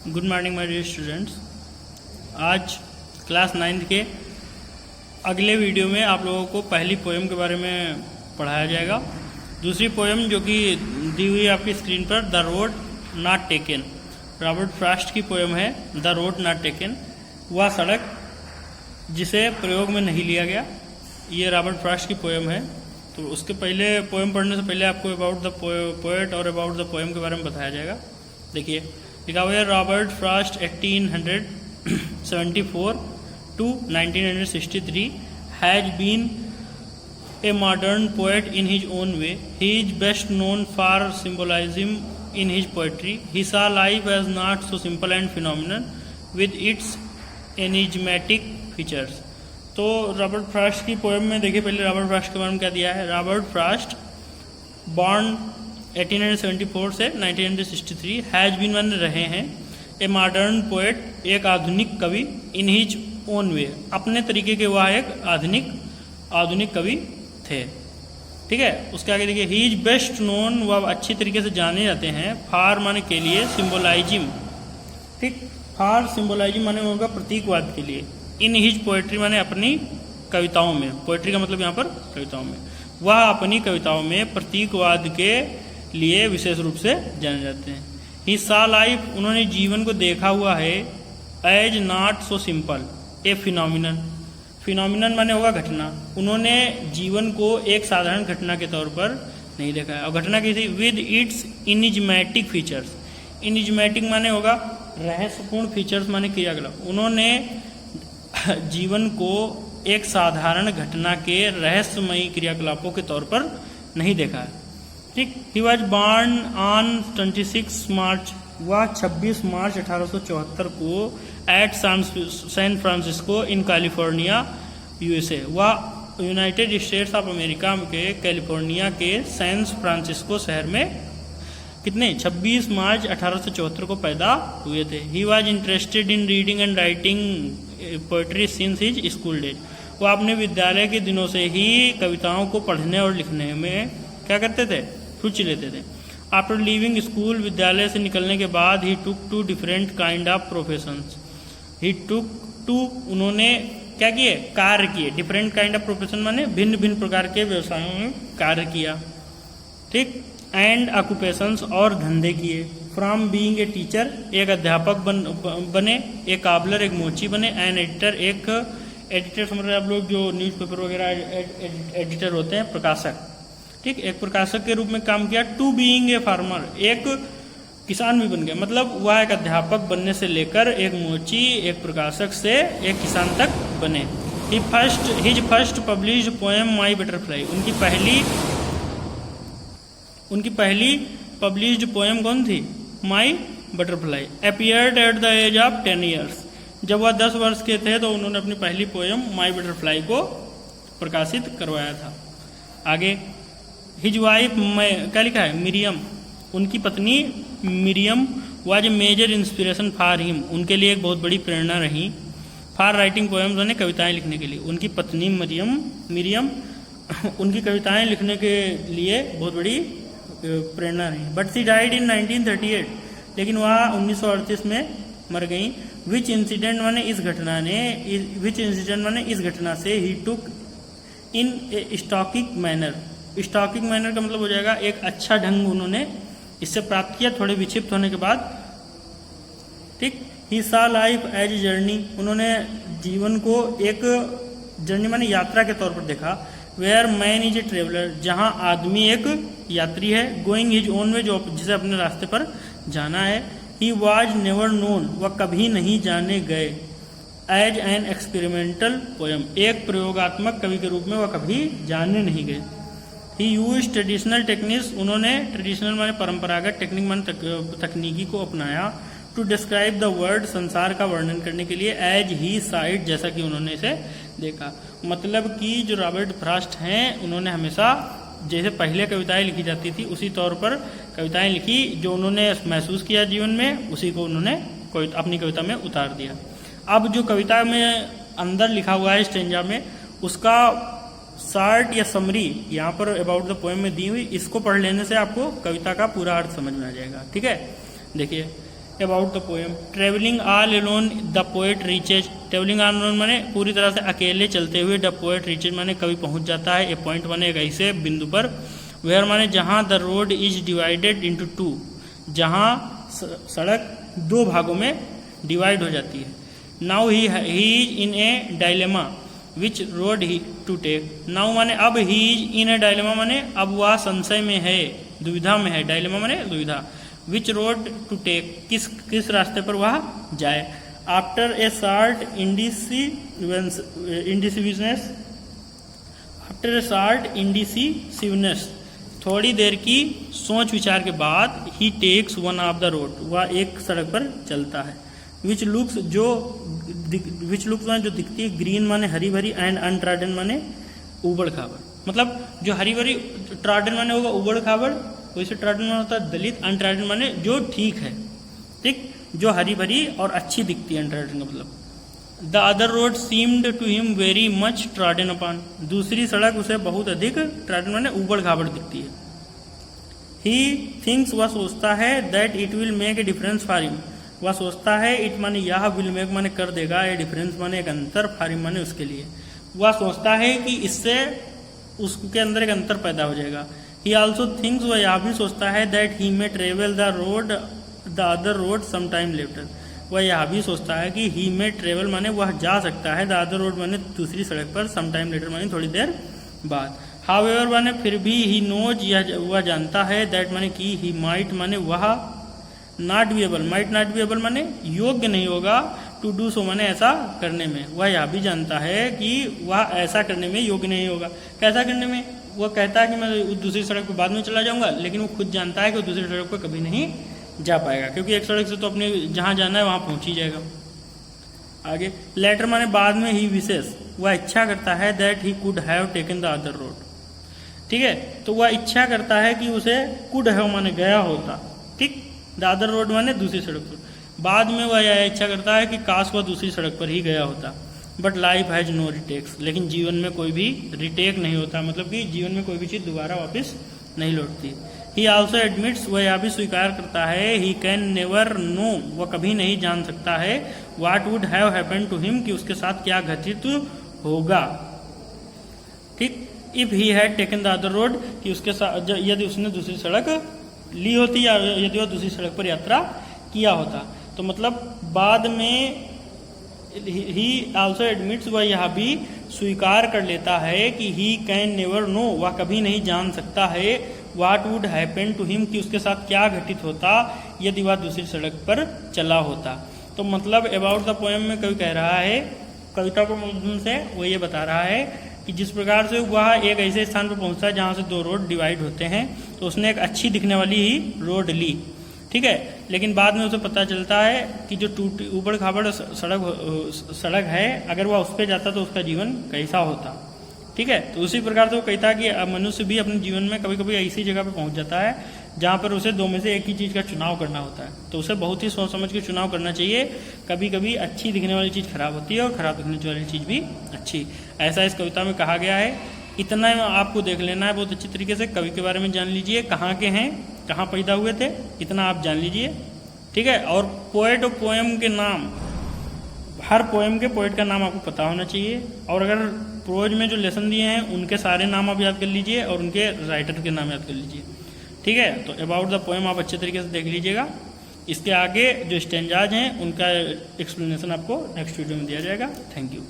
Good morning my dear students. आज class 9 के अगले वीडियो में आप लोगों को पहली पोएम के बारे में पढ़ाया जाएगा। दूसरी पोएम जो कि दी हुई है आपकी स्क्रीन पर, the road not taken, Robert Frost की पोएम है द रोड नॉट टेकन, वह सड़क जिसे प्रयोग में नहीं लिया गया। ये रॉबर्ट फ्रॉस्ट की पोएम है। तो उसके पहले पोएम पढ़ने से पहले आपको अबाउट द पोएट और अबाउट द पोएम के बारे में बताया जाएगा। देखिए लिखा हुआ है, Robert Frost 1874 to 1963 has been a modern poet in his own way. He is best known for symbolism in his poetry. He saw life as not so simple and phenomenal with its enigmatic features. तो Robert Frost की poem में देखिए पहले Robert Frost के बारे में क्या दिया है। रॉबर्ट फ्रॉस्ट बॉर्न 1874 से 1963 हैज बीन बन रहे हैं ए मॉडर्न पोएट, एक आधुनिक कवि इन हिज ओन वे, अपने तरीके के वह एक आधुनिक कवि थे। ठीक है, उसके आगे देखिए, ही इज बेस्ट नोन, वह अच्छी तरीके से जाने जाते हैं फॉर माने के लिए, सिम्बोलाइजिम, ठीक, फॉर सिम्बोलाइजिम माने होगा प्रतीकवाद के लिए, इन हिज पोएट्री माने अपनी कविताओं में, पोएट्री का मतलब यहाँ पर कविताओं में, वह अपनी कविताओं में प्रतीकवाद के लिए विशेष रूप से जाने जाते हैं। ही सा लाइफ, उन्होंने जीवन को देखा हुआ है, as not so simple a phenomenon माने होगा घटना, उन्होंने जीवन को एक साधारण घटना के तौर पर नहीं देखा है। और घटना कैसी, विद इट्स इनिजमेटिक फीचर्स, इनिजमेटिक माने होगा रहस्यपूर्ण, फीचर्स माने क्रियाकलाप, उन्होंने जीवन को एक साधारण घटना के रहस्यमयी क्रियाकलापों के तौर पर नहीं देखा है। ठीक, he was born on 26 March, वह 26 मार्च 1874 को at San Francisco in California USA, वह यूनाइटेड स्टेट्स ऑफ अमेरिका के कैलिफोर्निया के सैन फ्रांसिस्को शहर में कितने 26 मार्च 1874 को पैदा हुए थे। He was interested in reading and writing poetry since his school days, वो अपने विद्यालय के दिनों से ही कविताओं को पढ़ने और लिखने में क्या करते थे, रुचि लेते थे। आफ्टर लीविंग स्कूल, विद्यालय से निकलने के बाद, he took to different kind of professions, he took to, उन्होंने क्या किए, कार्य किए, डिफरेंट काइंड ऑफ प्रोफेशन माने भिन्न भिन्न प्रकार के व्यवसायों में कार्य किया। ठीक, एंड ऑक्यूपेशंस, और धंधे किए। फ्रॉम बीइंग ए टीचर, एक अध्यापक बने, एक काबलर, एक मोची बने, एंड एडिटर, एक एडिटर समझ रहे आप लोग जो न्यूज़पेपर वगैरह एडिटर होते हैं, प्रकाशक, ठीक, एक प्रकाशक के रूप में काम किया। टू बीइंग ए फार्मर, एक किसान भी बन गया, मतलब वह एक अध्यापक बनने से लेकर एक मोची, एक प्रकाशक से एक किसान तक बने। His first published poem my butterfly, उनकी पहली पब्लिश्ड पोएम कौन थी, my butterfly, appeared at the age of 10 years, जब वह 10 वर्ष के थे तो उन्होंने अपनी पहली पोएम माई बटरफ्लाई को प्रकाशित करवाया था। आगे, हिज वाइफ, क्या लिखा है, मिरियम, उनकी पत्नी Miriam was a major inspiration for him, उनके लिए एक बहुत बड़ी प्रेरणा रही। फॉर राइटिंग पोएम्स, उन्हें कविताएं लिखने के लिए, उनकी पत्नी मिरियम उनकी कविताएं लिखने के लिए बहुत बड़ी प्रेरणा रही। बट सी डाइड इन 1938, लेकिन वह 1938 में मर गई। विच इंसिडेंट माने इस घटना से ही टुक इन ए स्टॉकिंग मैनर, स्टॉकिंग मैनर का मतलब हो जाएगा एक अच्छा ढंग उन्होंने इससे प्राप्त किया थोड़े विक्षिप्त होने के बाद। ठीक, ही सा लाइफ एज ए जर्नी, उन्होंने जीवन को एक जर्नी माने यात्रा के तौर पर देखा। Where man is a traveller, जहाँ आदमी एक यात्री है। गोइंग हिज ओन वे, जो जिसे अपने रास्ते पर जाना है। ही वॉज नेवर नोन, वह कभी नहीं जाने गए। एज एन एक्सपेरिमेंटल पोएम, एक प्रयोगात्मक कवि के रूप में वह कभी जाने नहीं गए। ही यूज ट्रेडिशनल टेक्निक्स, उन्होंने ट्रेडिशनल माने परंपरागत, टेक्निक माने तकनीकी को अपनाया। टू डिस्क्राइब द वर्ल्ड, संसार का वर्णन करने के लिए। एज ही साइड, जैसा कि उन्होंने इसे देखा, मतलब कि जो रॉबर्ट फ्रॉस्ट हैं उन्होंने हमेशा जैसे पहले कविताएं लिखी जाती थी उसी तौर पर कविताएं लिखी, जो उन्होंने महसूस किया जीवन में उसी को उन्होंने अपनी कविता में उतार दिया। अब जो कविता में अंदर लिखा हुआ है स्टेंजा में, उसका शार्ट या समरी यहाँ पर अबाउट द पोएम में दी हुई, इसको पढ़ लेने से आपको कविता का पूरा अर्थ समझ में आ जाएगा। ठीक है, देखिए, about the poem. Travelling all alone the poet reaches, travelling all alone माने पूरी तरह से अकेले चलते हुए, द पोएट रीचेज माने कवि पहुंच जाता है, ए पॉइंट माने एक ऐसे बिंदु पर, वेयर माने जहां, the road is divided into two, जहां सड़क दो भागों में डिवाइड हो जाती है। Now he is in a dilemma which road he to take, now माने अब ही इज इन ए डायलेमा माने अब वह संशय में है, दुविधा में है, डायलेमा माने दुविधा, विच रोड टू टेक किस रास्ते पर वह जाए। आफ्टर ए शार्ट इंडिसिविनेस, थोड़ी देर की सोच विचार के बाद, he takes one of the road, वह एक सड़क पर चलता है, विच लुक्स जो दिखती है, ग्रीन माने हरी भरी, एंड अनट्राडन माने उबड़ खाबड़, मतलब जो हरी भरी, ट्राडन माने होगा उबड़ खाबड़, वैसे ट्राडन माने होता है दलित, अनट्राडन माने जो ठीक है, ठीक, जो हरी भरी और अच्छी दिखती है, अनट्राडन का मतलब। The other road seemed to him very much trodden upon, दूसरी सड़क उसे बहुत अधिक ट्राडन माने उबड़ खाबड़ दिखती है। ही थिंक्स, वह सोचता है, that it will make a difference for him, वह सोचता है, इट माने यह, विल मेक माने कर देगा, ए डिफरेंस माने एक अंतर, फॉर हिम माने उसके लिए, वह सोचता है कि इससे उसके अंदर एक अंतर पैदा हो जाएगा। ही ऑल्सो थिंक्स, वह यह भी सोचता है, that he may travel the other road some time later, वह यह भी सोचता है कि ही मे ट्रेवल माने वह जा सकता है, द अदर रोड माने दूसरी सड़क पर, सम टाइम लेटर माने थोड़ी देर बाद। हाउएवर माने फिर भी, ही नोज, वह जानता है, दैट माने कि, ही माइट माने वह, not be able, might not be able माने योग्य नहीं होगा, टू डू सो माने ऐसा करने में, वह यह भी जानता है कि वह ऐसा करने में योग्य नहीं होगा। कैसा करने में, वह कहता है कि मैं दूसरी सड़क पर बाद में चला जाऊंगा, लेकिन वो खुद जानता है कि वो दूसरी सड़क पर कभी नहीं जा पाएगा, क्योंकि एक सड़क से तो अपने जहां जाना है वहां पहुंच ही जाएगा। आगे लेटर माने बाद में, ही विशेष, वह इच्छा करता है, that he could have taken the other road, ठीक है, तो वह इच्छा करता है कि उसे कुड हैव माने गया होता, ठीक, द अदर रोड माने दूसरी सड़क पर, बाद में वह यह इच्छा करता है कि काश वह दूसरी सड़क पर ही गया होता। But life has no retakes, लेकिन जीवन में कोई भी रिटेक नहीं होता, मतलब कि जीवन में कोई भी चीज दोबारा वापस नहीं लौटती। ही ऑल्सो एडमिट्स, वह यह भी स्वीकार करता है, ही कैन नेवर नो, वह कभी नहीं जान सकता है, what would have happen to him, कि उसके साथ क्या घटित होगा, ठीक। If he had taken the other road, कि उसके साथ यदि उसने दूसरी सड़क ली होती या यदि वह दूसरी सड़क पर यात्रा किया होता, तो मतलब बाद में ही ऑल्सो एडमिट्स, वह यह भी स्वीकार कर लेता है कि ही कैन नेवर नो, वह कभी नहीं जान सकता है, what would happen to him, कि उसके साथ क्या घटित होता यदि वह दूसरी सड़क पर चला होता। तो मतलब अबाउट द पोएम में कवि कह रहा है, कविता के माध्यम से वो ये बता रहा है कि जिस प्रकार से वह एक ऐसे स्थान पर पहुंचता है जहां से दो रोड डिवाइड होते हैं, तो उसने एक अच्छी दिखने वाली ही रोड ली, ठीक है, लेकिन बाद में उसे पता चलता है कि जो टूटी ऊबड़ खाबड़ सड़क है, अगर वह उस पर जाता तो उसका जीवन कैसा होता, ठीक है। तो उसी प्रकार से वो कहता है कि मनुष्य भी अपने जीवन में कभी कभी ऐसी जगह पर पहुंच जाता है जहां पर उसे दो में से एक ही चीज का चुनाव करना होता है, तो उसे बहुत ही सोच समझ के चुनाव करना चाहिए। कभी कभी अच्छी दिखने वाली चीज खराब होती है और खराब दिखने वाली चीज भी अच्छी, ऐसा इस कविता में कहा गया है। इतना आपको देख लेना है बहुत अच्छी तरीके से, कवि के बारे में जान लीजिए, कहाँ के हैं, कहाँ पैदा हुए थे, इतना आप जान लीजिए, ठीक है। और पोएट और पोएम के नाम, हर पोएम के पोएट का नाम आपको पता होना चाहिए, और अगर प्रोज में जो लेसन दिए हैं उनके सारे नाम आप याद कर लीजिए और उनके राइटर के नाम याद कर लीजिए, ठीक है। तो अबाउट द पोएम आप अच्छे तरीके से देख लीजिएगा। इसके आगे जो स्टेंजाज हैं उनका एक्सप्लेनेशन आपको नेक्स्ट वीडियो में दिया जाएगा। Thank you.